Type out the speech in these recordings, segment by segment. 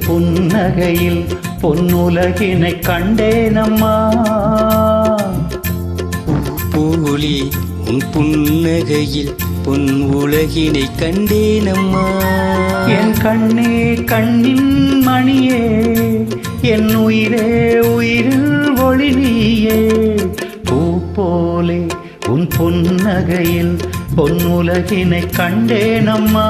புன்னகையில் பொன்னுலகினை கண்டேனம்மா. பூலி உன் புன்னகையில் பொன் உலகினை கண்டேனம்மா. என் கண்ணே கண்ணின் மணியே, என் உயிரே உயிரில் ஒளி நீயே. பூ போலே உன் புன்னகையில் பொன்னுலகினை கண்டேனம்மா.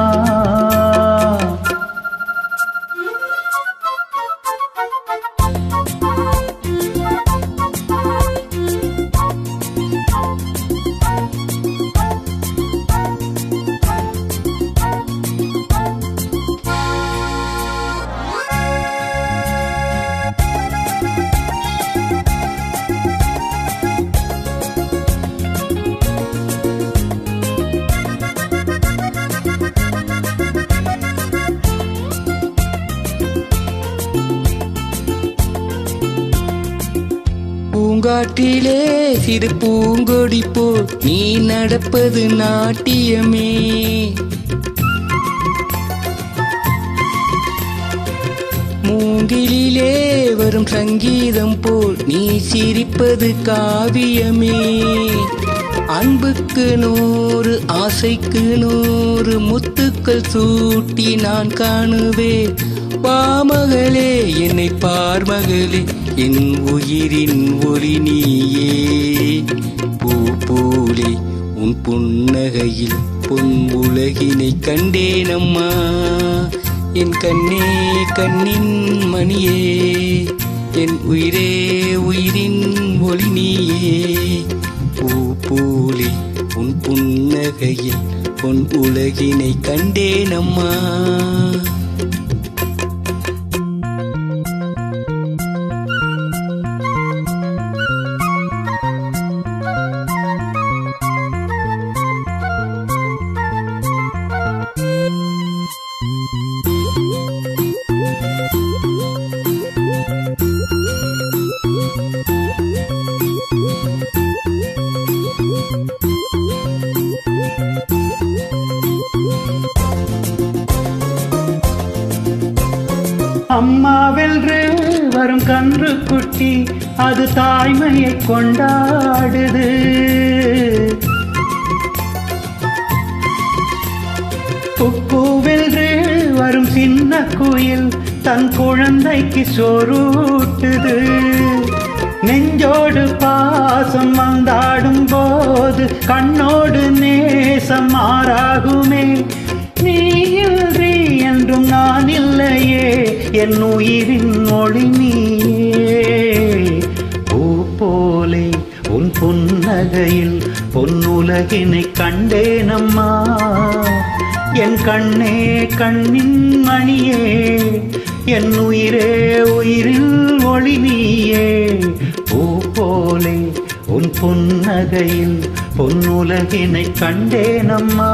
பூங்காட்டிலே சிறு பூங்கொடி போல் நீ நடப்பது நாட்டியமே. மூங்கிலே வரும் சங்கீதம் போல் நீ சிரிப்பது காவியமே. அன்புக்கு 100 ஆசைக்கு 100 முத்துக்கள் சூட்டி நான் காணுவேன். பாமகளே என்னை பார்மகளே, என் உயிரின் ஒளி நீயே. பூ போலே உன் புன்னகையில் பொன் உலகினை கண்டேனம்மா. என் கண்ணே கண்ணின் மணியே, என் உயிரே உயிரின் ஒளி நீயே. பூ போலே உன் புன்னகையில் பொன் உலகினை கண்டேனம்மா. அம்மாவென்று வரும் கன்று குட்டி அது தாய்மையை கொண்டாடுது. குக்கூவென்று வரும் சின்ன குயில் தன் குழந்தைக்கு சோறூட்டுது. நெஞ்சோடு பாசம் வந்தாடும் போது கண்ணோடு நேசம் மாறாகுமே. நீ இன்றி என்றும் நான் இல்லையே, என் உயிரின் ஒளி நீயே. பூ போலே உன் புன்னகையில் பொன்னுலகினை கண்டேனம்மா. என் கண்ணே கண்ணின் மணியே, என் உயிரே உயிரில் ஒளி நீயே. பூ போலே உன் புன்னகையில் பொன்னுலகினை கண்டேனம்மா.